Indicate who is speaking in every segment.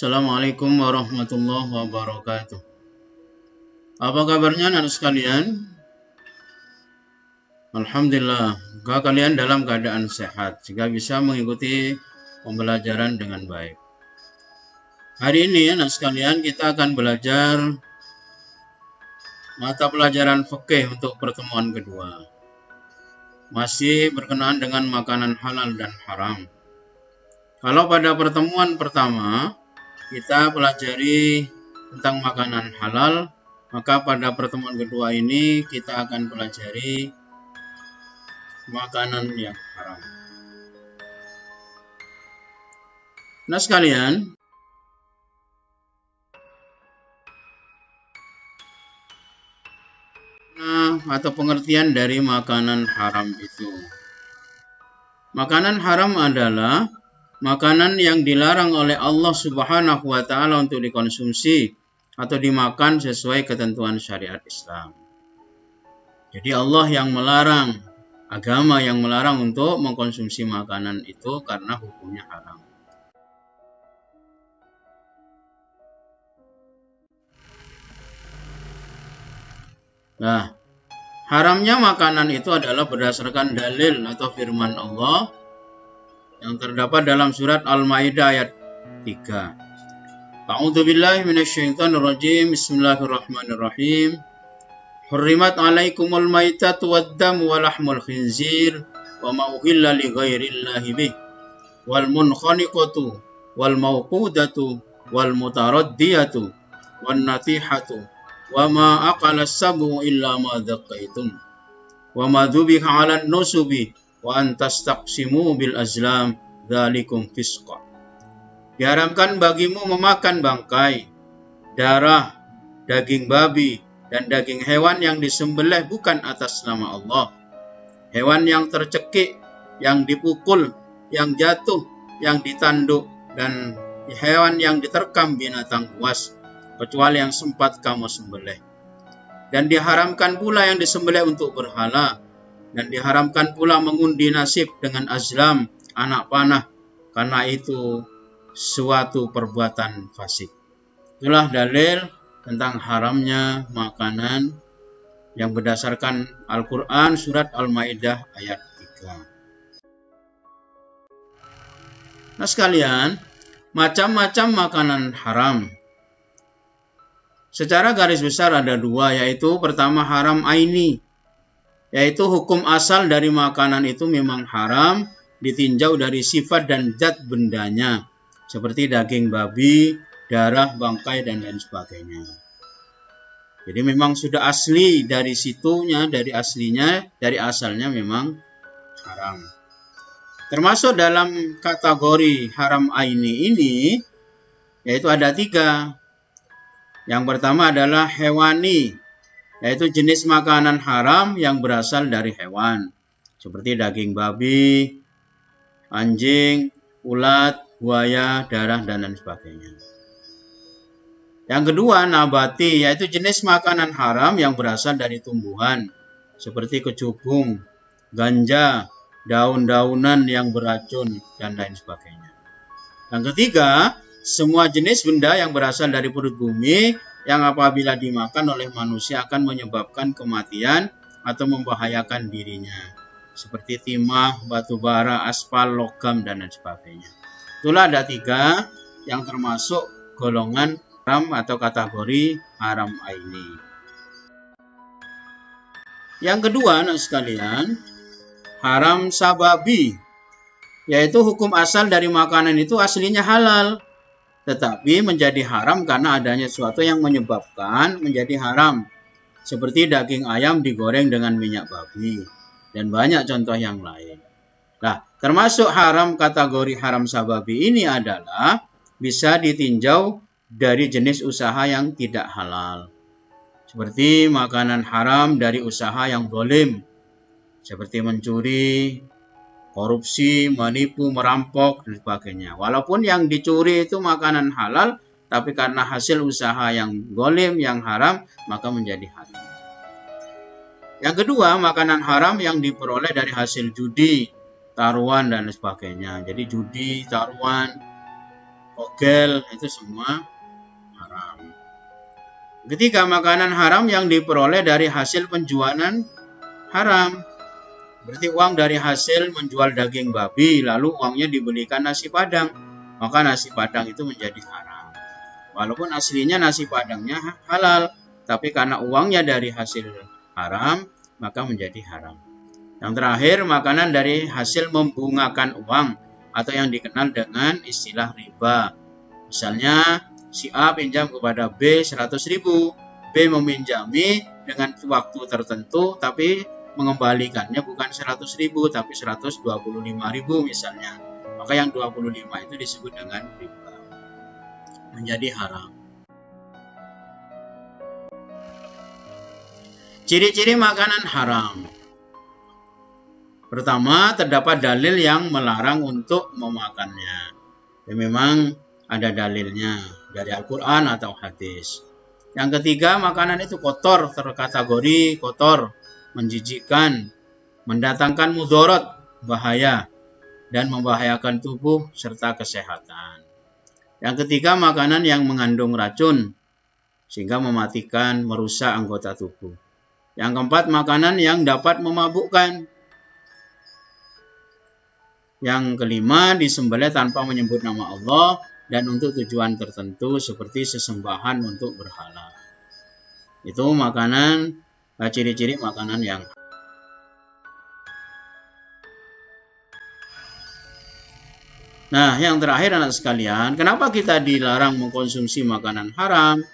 Speaker 1: Assalamualaikum warahmatullahi wabarakatuh. Apa kabarnya anak sekalian? Alhamdulillah, kalian dalam keadaan sehat sehingga bisa mengikuti pembelajaran dengan baik. Hari ini anak sekalian kita akan belajar mata pelajaran fikih untuk pertemuan kedua. Masih berkenaan dengan makanan halal dan haram. Kalau pada pertemuan pertama kita pelajari tentang makanan halal, maka pada pertemuan kedua ini kita akan pelajari makanan yang haram. Nah sekalian, atau pengertian dari makanan haram itu. Makanan haram adalah makanan yang dilarang oleh Allah Subhanahu wa Ta'ala untuk dikonsumsi atau dimakan sesuai ketentuan syariat Islam. Jadi Allah yang melarang, agama yang melarang untuk mengkonsumsi makanan itu karena hukumnya haram. Nah, haramnya makanan itu adalah berdasarkan dalil atau firman Allah yang terdapat dalam surat Al-Maidah ayat 3. A'udzu billahi minasyaitonir rajim. Bismillahirrahmanirrahim. Hurrimat 'alaikumul maitatu wad-damu wa lahmul khinzir wa ma uhilla li ghairillahi bih wal munkhaniqatu wal mawqudatu wal mutaraddiyatu wan natihatu wa ma aqala as-sabu illa ma dhaqqaitum wa ma dhubiha 'alan nusubi wa an tastaqsimu bil azlam dzalikum fisqa. Diharamkan bagimu memakan bangkai, darah, daging babi dan daging hewan yang disembelih bukan atas nama Allah. Hewan yang tercekik, yang dipukul, yang jatuh, yang ditanduk dan hewan yang diterkam binatang buas kecuali yang sempat kamu sembelih. Dan diharamkan pula yang disembelih untuk berhala. Dan diharamkan pula mengundi nasib dengan azlam, anak panah, karena itu suatu perbuatan fasik. Itulah dalil tentang haramnya makanan yang berdasarkan Al-Quran surat Al-Maidah ayat 3. Nah sekalian, macam-macam makanan haram. Secara garis besar ada dua, yaitu pertama haram aini, yaitu hukum asal dari makanan itu memang haram ditinjau dari sifat dan zat bendanya, seperti daging babi, darah, bangkai, dan lain sebagainya. Jadi memang sudah asli dari situnya, dari aslinya, dari asalnya memang haram. Termasuk dalam kategori haram aini ini, yaitu ada 3. Yang pertama adalah hewani, yaitu jenis makanan haram yang berasal dari hewan, seperti daging babi, anjing, ulat, buaya, darah, dan lain sebagainya. Yang kedua, nabati, yaitu jenis makanan haram yang berasal dari tumbuhan, seperti kecubung, ganja, daun-daunan yang beracun, dan lain sebagainya. Yang ketiga, semua jenis benda yang berasal dari perut bumi yang apabila dimakan oleh manusia akan menyebabkan kematian atau membahayakan dirinya, seperti timah, batu bara, aspal, logam, dan lain sebagainya. Itulah ada 3 yang termasuk golongan haram atau kategori haram aini. Yang kedua, anak sekalian, haram sababi, yaitu hukum asal dari makanan itu aslinya halal, tetapi menjadi haram karena adanya sesuatu yang menyebabkan menjadi haram, seperti daging ayam digoreng dengan minyak babi, dan banyak contoh yang lain. Nah, termasuk haram kategori haram sababi ini adalah bisa ditinjau dari jenis usaha yang tidak halal, seperti makanan haram dari usaha yang zalim, seperti mencuri, korupsi, menipu, merampok, dan sebagainya. Walaupun yang dicuri itu makanan halal, tapi karena hasil usaha yang zalim, yang haram, maka menjadi haram. Yang kedua, makanan haram yang diperoleh dari hasil judi, taruhan, dan sebagainya. Jadi judi, taruhan, ogel, itu semua haram. Ketiga, makanan haram yang diperoleh dari hasil penjualan haram. Berarti uang dari hasil menjual daging babi, lalu uangnya dibelikan nasi padang, maka nasi padang itu menjadi haram. Walaupun aslinya nasi padangnya halal, tapi karena uangnya dari hasil haram, maka menjadi haram. Yang terakhir, makanan dari hasil membungakan uang atau yang dikenal dengan istilah riba. Misalnya, si A pinjam kepada B 100.000, B meminjami dengan waktu tertentu, tapi mengembalikannya bukan 100.000, tapi 125.000 misalnya. Maka yang 25 itu disebut dengan riba, menjadi haram. Ciri-ciri makanan haram. Pertama, terdapat dalil yang melarang untuk memakannya. Dan memang ada dalilnya dari Al-Quran atau hadis. Yang ketiga, makanan itu kotor, terkategori kotor, menjijikkan, mendatangkan mudarat, bahaya, dan membahayakan tubuh serta kesehatan. Yang ketiga, makanan yang mengandung racun, sehingga mematikan, merusak anggota tubuh. Yang keempat, makanan yang dapat memabukkan. Yang kelima, disembelih tanpa menyebut nama Allah dan untuk tujuan tertentu seperti sesembahan untuk berhala. Itu makanan, ciri-ciri makanan yang. Nah, yang terakhir anak sekalian, kenapa kita dilarang mengkonsumsi makanan haram?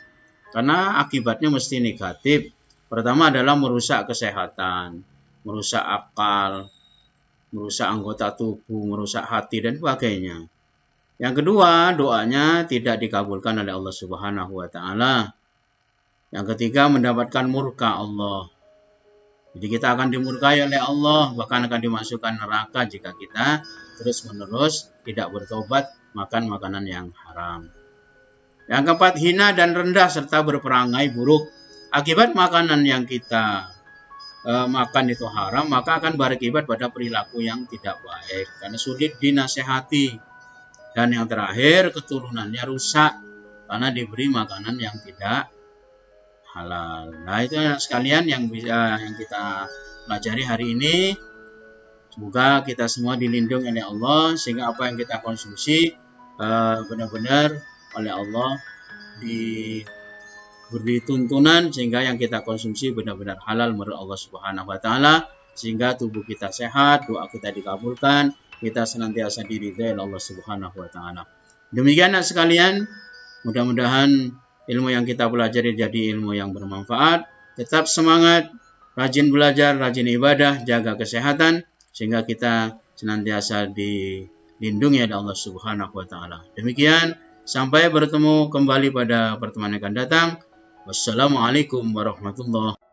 Speaker 1: Karena akibatnya mesti negatif. Pertama adalah merusak kesehatan, merusak akal, merusak anggota tubuh, merusak hati, dan sebagainya. Yang kedua, doanya tidak dikabulkan oleh Allah Subhanahu wa Ta'ala. Yang ketiga, mendapatkan murka Allah. Jadi kita akan dimurkai oleh Allah, bahkan akan dimasukkan neraka jika kita terus-menerus tidak bertobat makan makanan yang haram. Yang keempat, hina dan rendah serta berperangai buruk. Akibat makanan yang kita makan itu haram, maka akan berakibat pada perilaku yang tidak baik karena sulit dinasehati. Dan yang terakhir, keturunannya rusak karena diberi makanan yang tidak halal. Nah, itu sekalian yang kita pelajari hari ini. Semoga kita semua dilindungi oleh Allah sehingga apa yang kita konsumsi benar-benar oleh Allah diberi tuntunan sehingga yang kita konsumsi benar-benar halal menurut Allah Subhanahu wa Ta'ala, sehingga tubuh kita sehat, doa kita dikabulkan, kita senantiasa diridhai oleh Allah Subhanahu wa Ta'ala. Demikian sekalian, mudah-mudahan ilmu yang kita pelajari jadi ilmu yang bermanfaat. Tetap semangat, rajin belajar, rajin ibadah, jaga kesehatan sehingga kita senantiasa dilindungi oleh Allah Subhanahu wa Ta'ala. Demikian, sampai bertemu kembali pada pertemuan yang akan datang. Wassalamualaikum warahmatullahi wabarakatuh.